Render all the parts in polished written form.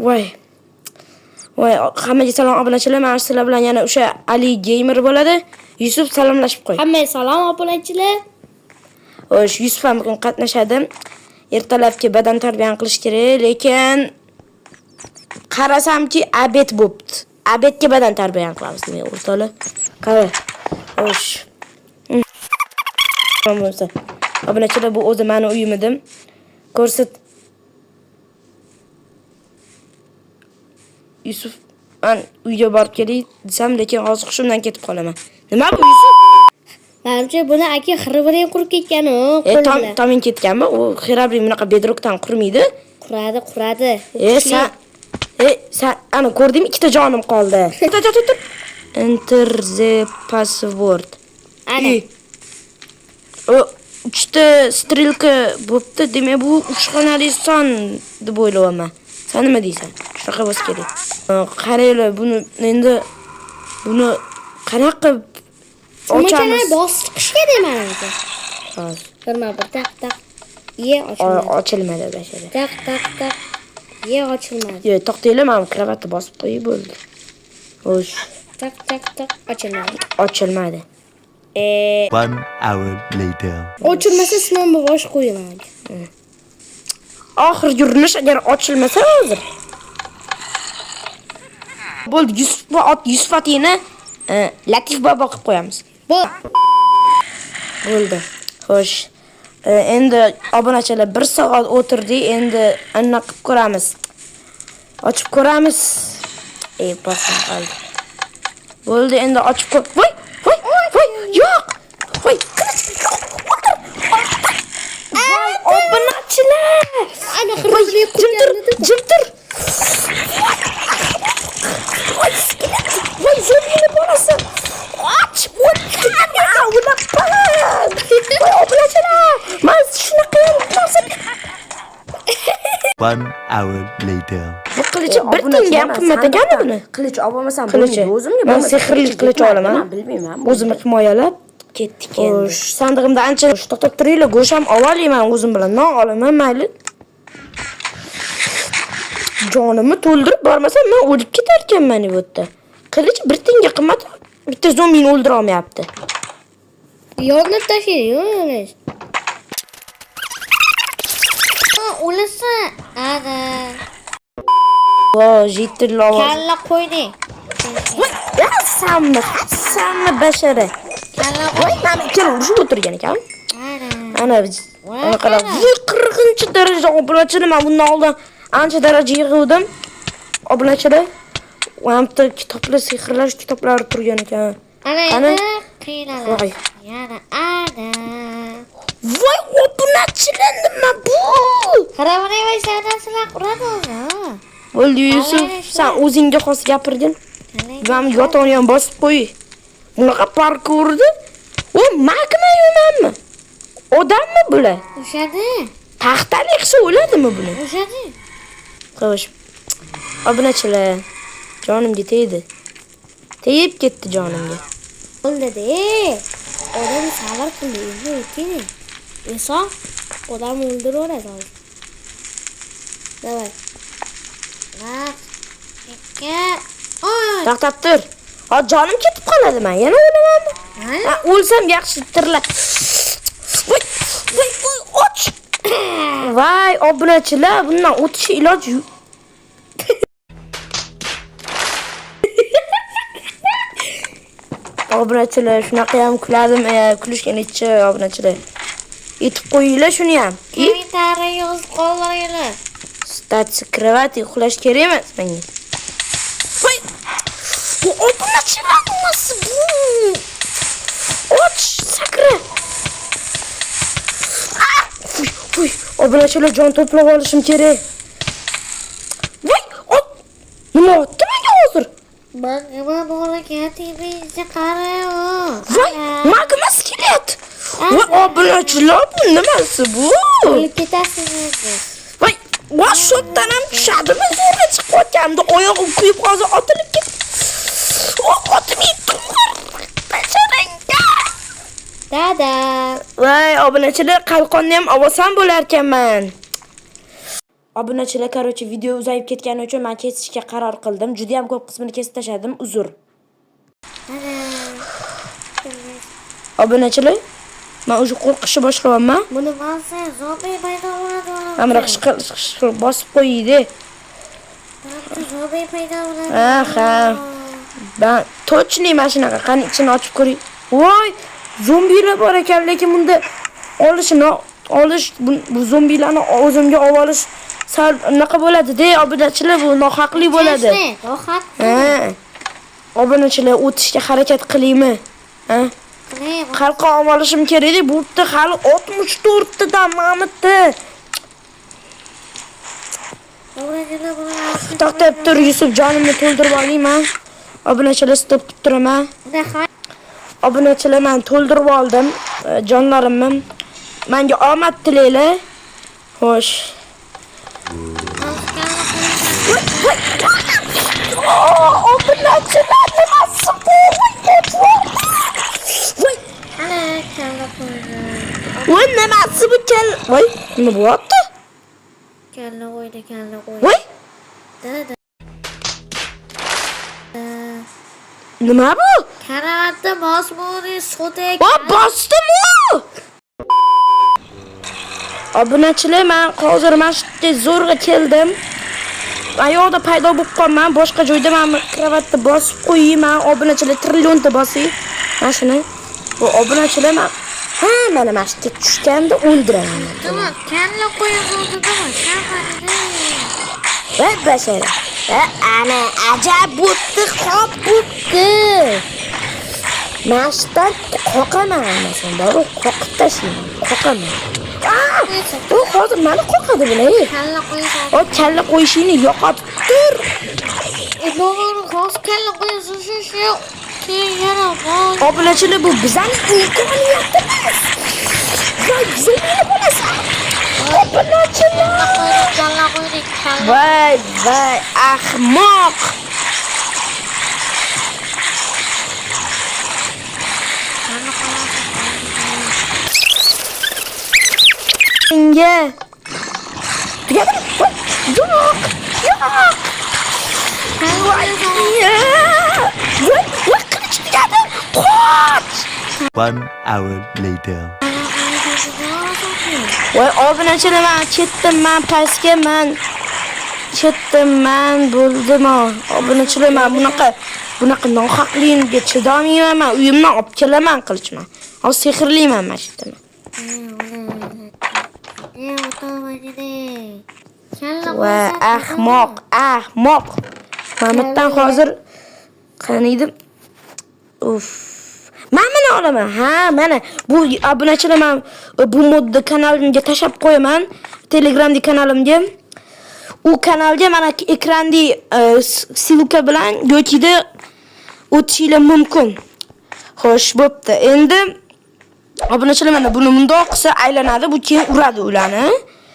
Voy. Voy, hammaga salom obunachilar. Men sizlar bilan yana o'sha Ali Gamer bo'ladi. Yusuf salomlashib qo'y. Hammaga salom obunachilar. Xo'sh, Yusuf ham bugun qatnashadi. Ertalabki badan tarbiyani qilish kerak, lekin qarasamki obed bo'pti. Obedga badan tarbiyani qilamiz. Men o'rtoqlar. Qara. Xo'sh. Bo'lsa. Obunachilar, bu o'zi meni uyim edim. Ko'rsat. Yusuf, men uyga borib kelay desam, lekin hozir hushimdan ketib qolaman. Nima bu Yusuf? Menimcha buni aka xirabrim qurib ketgan u. Tomin ketganmi? U xirabrim bunaqa bedrockdan qurmaydi. Quradi. Sen ana ko'rdingmi? Ikkita jonim qoldi. Tur. Enter the password. Ana. O 3 ta strelka bo'pti. Demak, bu 3 xonali son deb o'ylayman. Sen nima deysan? Shunaqa bo'lsa kerak. Qaranglar, buni qanaqa ochamiz? Bosib chiqishga deyman-ku. Hozir. Firma bir tak. Ochilmadi. Ochilmadi bashara. Tak. Ochilmadi. Yo'q, to'xtanglar, men kravatni bosib qo'yib bo'ldi. Xo'sh. Tak. Ochilmadi. Ochilmadi. 1 hour later. Ochilmasa sinovni bosh qo'yaman. Oxirgi urinish agar ochilmasa hozir. Bo'ldi, Yusuf atini Latif bobo qilib qo'yamiz. Bo'ldi. Xo'sh. Endi obunachilar 1 soat o'tirdik, endi anna qilib ko'ramiz. Ochib ko'ramiz. Bosim qoldi. Bo'ldi, endi ochib ko'r. Voy! Yo'q! Voy! Obunachilar! Ana xirabrim Jim tur. Voy, zo'rgina bolasi. Och, ular baland. Voy, obunachilar! Men shunaqa narsa 1 hour later. Bu qilichi 1 tanga ham qimmat ekan buni. Qilich olmasam bo'lmaydi. O'zimga men sehrli qilich olaman. Bilmayman. O'zimni himoyalab Ketdik endi. Xo'sh, sandig'imda ancha to'xtab turinglar, go'sht ham olayman o'zim bilan. Non olaman, mayli. Jonimni to'ldirib bormasam men o'lib ketar ekanman bu yerda. Qilich 1 tanga qimmat. Bitta zombini o'ldira olmayapti. Yonib tashlang, o'lasa. Ana. Voy, jitirlov. Kalla qo'yding. Hamma bashara. Kalla Voy, men ikkala urushib o'tirgan ekan. Ana. Ana qarab, 40-daraja obunachilar, men bundan oldin ancha daraja yig'uvdim. Obunachilar, o'amda kitoblar, sehrlash kitoblari turgan ekan. Ana qiynaladi. Voy. Yana ana. Voy, obunachilar nima bu? Xirabrim saydansilar uradi o'zi. Bo'ldi, Yusuf, sen o'zingga xos gapirding. Men yotog'ini ham bosib qo'y. Bunaqa parkurdi? O, magma-yumami? Odammi bular? O'shadi. Taxtali qilsa o'ladimi buni? O'shadi. Xo'sh. Obunachilar, jonimga tegdi. Tegib ketdi jonimga. Bo'ldi-de. Odam sabr qildi, o'tini. Inson odam o'ldiraveradi hozir. Davay. To'xtab tur. Hozir jonim ketib qoladi, men yana o'lamanmi? O'lsam yaxshi tirlab. Voy, och. Voy, obunachilar, bundan o'tish iloji yo'q. Obunachilar, shunaqa ham kuladim, kulishganicha obunachilar. Yetib qo'yinglar shuni ham. Kommentariy yozib qoldiringlar. Statsi kravati uxlash kerak emas menga. Voy! Bu obunachilar nimasi bu? Och, sakra. Voy, obunachilar jon to'plab olishim kerak. Voy, nima otdi menga hozir? Magma bo'lgan qarayo. Voy, magma skelet. Voy, obunachilar bu nimasi bu? O'lib ketasiz. Voy, shotdan ham tushadimi? Zo'rg'a chiqayotganda oyog'im kuyib hozir otilib ketdi. Otilib basharangga. Dada. Voy, obunachilar, qalqonni ham olsam bo'lar ekanman. Obunachilar, короче, video uzayib ketgani uchun men kesishga qaror qildim. Juda ham ko'p qismini kesib tashladim. Uzr. Obunachilar, men o'sha qo'rqishni boshlayapman. Buni bo'lsa zombi paydo bo'ladi. Amra qishqir bosib qo'ydi. Zombi paydo bo'ladi. Aha. Ben точно mashinaga qani ichini ochib ko'ring. Voy, zombilar bor ekan, lekin bunda olish bu zombilarni o'zimga olib olish sal unaqa bo'ladi-da, obunachilar, bu nohaqli bo'ladi. Nohaq. Obunachilar o'tishga harakat qilaymi? Ha? Xalqqa olib olishim kerak-da, bu yerda hali 64 tadan Mamutda. To'xtab tur, Yusuf, jonimni to'ldirib olayman. Obunachilar, stop turaman. Obunachilar, men to'ldirib oldim jonlarimni. Menga omad tilaylar. Xo'sh. Obunachilar, nimasi bu? Voy, voy, nimasi bu kel? Voy, nima bo'lyapti? Kalla qo'ydi. Voy, nima bu? Karavotda bosmoni so'tek. Bosdim-ku. Obunachilar, men hozir masjidga zo'rg'a keldim. Ayoqda paydo bo'lib qolman, boshqa joyda men kravatni bosib qo'yayman. Obunachilar, trillionta bosing. Mana shuni. Bu obunachilar men hammani masjidga tushganda o'ldiraman. Tamam, kalla qo'yib o'ldiraman. Voy bashara. Ana ajab bo'pti, qop bo'pti. Masjiddan qoqaman, masalan, bor, qoqib tashlayman. Qoqaman. Bu hozir meni qo'rqadi bular. Kalla qo'yib. O kalla qo'yishini yo'qotib tur. Doğru, hozir kalla qo'yasiz shu. Keyin yana bor. Obunachilar, bu bizning imkoniyatimiz. Voy, zo'rlar bo'lasan. Obunachilar. Kalla qo'ydik. Voy, ahmoq. Senga. Tugadimi? Yo'q. Voy, qilich tugadi. Qoch. 1 hour later. Voy, obunachilar, men ketdim, men pastga, men ketdim, men bo'ldim. Obunachilar, men bunaqa nohaqlikka chidamayman. Men uyimdan olib kelaman qilichman. Hozir sehrlayman mashinani. Va ahmoq. Mamutdan hozir qaniydim. Uf. Men buni olaman. Ha, mana bu obunachilar, men bu modda kanalimga tashab qo'yaman. Telegramda kanalimga. U kanalga mana ekranda silka bilan go'kida o'tishinglar mumkin. Xo'sh, bo'pti. Endi obunachilar, mana buni mundoq qilsa aylanadi, bu keyin uradi ularni.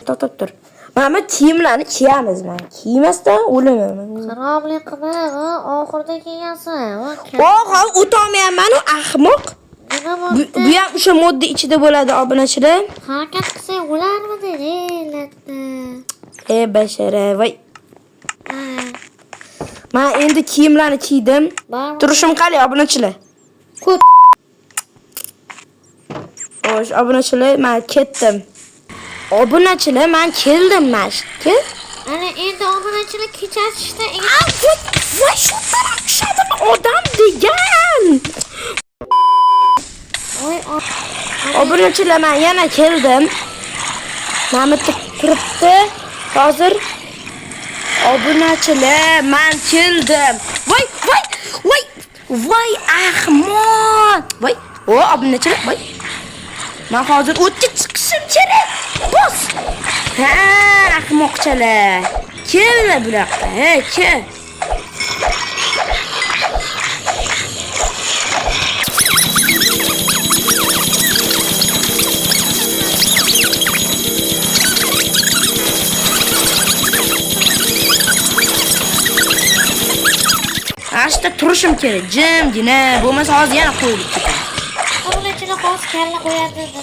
To'xtab tur. Mana kiyimlarni kiyamiz, men kiymasdan o'laman. Xaroblik qilib, oxirida kiygansan. Oha, o'tolmayman, u ahmoq. Bu ham o'sha modda ichida bo'ladi, obunachilar. Harakat qilsang o'larmidi, latda. Bashara, voy. Men endi kiyimlarni kiydim. Turishim qalay, obunachilar? Ko'p. Xo'sh, obunachilar, men ketdim. Obunachilar, men keldim masjidga. Ana endi obunachilar kechasida voy, shu taraqshadimi odam degan. Obunachilar, men yana keldim. Mamutda turibdi. Hozir obunachilar, men keldim. Voy, ahmoq. Voy, obunachilar, voy. Men hozir o'tga chiqishim kerak. Bos. Ha, ahmoqchalar. Kelinglar bu yoqqa. Kel. Ashta turishim kerak, jimgina. Bo'lmasa hozir yana qo'yib ketadi. Obunachilar hozir kalla qo'yadi dedi.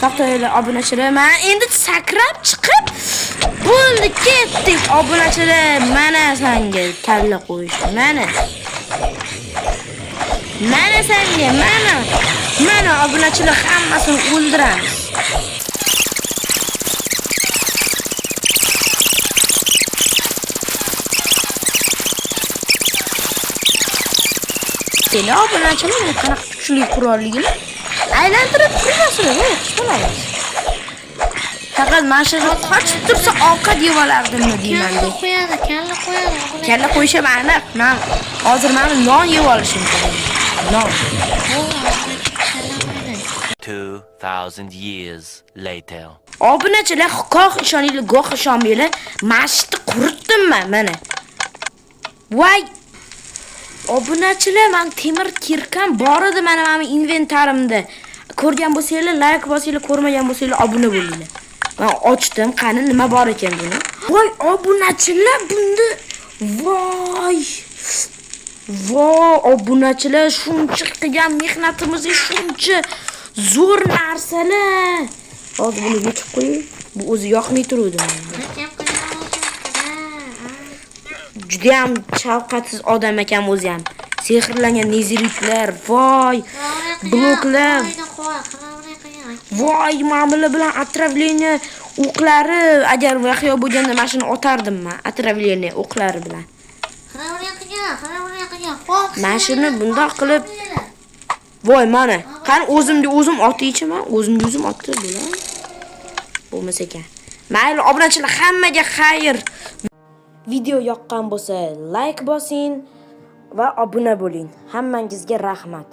To'xtanglar obunachilar, men endi sakrab chiqib bo'ldi ketdik obunachilar. Mana senga kalla qo'yish. Mana senga, mana obunachilar hammasini o'ldiramiz. Seni obunachilar qanaqa kuchli qurolligini aylantirib turasizlar, xushbo'lamiz. Faqat mashina qochib tursa ovqat yeb olardimmi deyman deb. Kalla qo'yishim aniq. Men hozir meni non yeb olishim kerak. Non. 2000 years later. Obunachilar, goh ishoninglar, goh ishonmanglar, mashitni quritdimman mana. Voy! Obunachilar, men temir kirkam bor edi mana inventarimda. Ko'rgan bo'lsanglar, like bosinglar, ko'rmagan bo'lsanglar obuna bo'linglar. Men ochdim, qani nima bor ekan buni? Voy, obunachilar bunda. Voy! Obunachilar, shuncha qilgan mehnatimizga shuncha zo'r narsalar. Hozir buni yechib qo'ying. Bu o'zi yoqmay turuvdi menga. Juda ham shafqatsiz odam ekan o'zi ham. Sehrlangan neziritlar, voy, bloklar. Voy, ma'mula bilan atravleniya o'qlari, agar vahyo bo'lganda mashina otardim men, atravleniya o'qlari bilan. Mashina bundoq qilib voy mana, qani o'zimga o'zim otaychiman, o'zimga o'zim otib bo'lar. Bo'lmas ekan. Mayli, obunachilar, hammaga xayr. Video yoqqan bo'lsa like bosing va obuna bo'ling. Hammangizga rahmat.